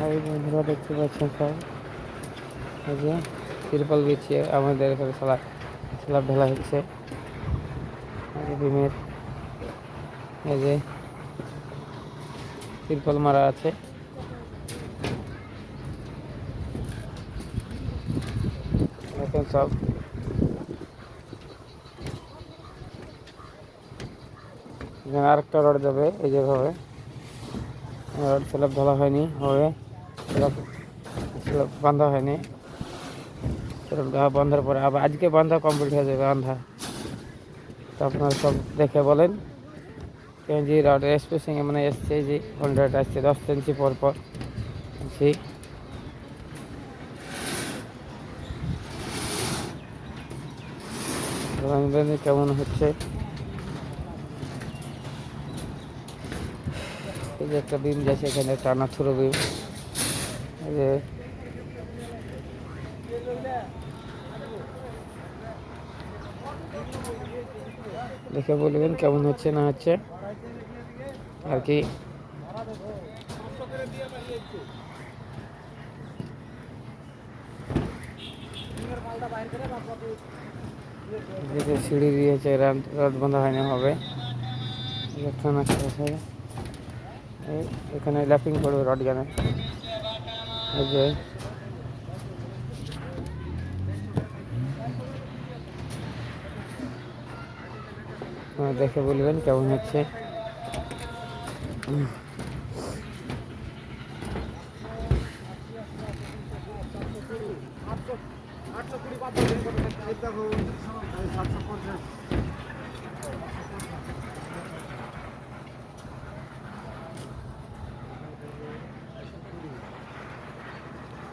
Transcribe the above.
এই বন্ধুরা দেখতে পাচ্ছেন সব, এই যে তিরপল বিছিয়ে আমাদের এখানে স্ল্যাব ঢালা হচ্ছে। বিমের এই যে তিরপল মারা আছে। দেখেন সব এখানে আরেকটা রড যাবে, এই যেভাবে রড স্ল্যাব ঢালা হয়নি, হবে স্ল্যাব বাঁধা হয়নি। বাঁধার পরে আবার আজকে বাঁধা কমপ্লিট হয়ে যাবে বাঁধা। তো আপনারা সব দেখে বলেন যে রডের স্পেসিংয়ে মানে এসছে, যে কন্ট্রাক্ট আসছে 10 ইঞ্চি পর পর ইঞ্চি। কেমন হচ্ছে, এই যে একটা বিম যাচ্ছে এখানে, টানা থ্রো বিম। এই যে দেখে বলবেন কেমন হচ্ছে না হচ্ছে আর কি। সিঁড়ি দিয়েছে, রড বাঁধা হয়নি, হবে এখানে ল্যাপিং করবে রড গানে। এই যে দেখে বলবেন কেমন হচ্ছে। 820 750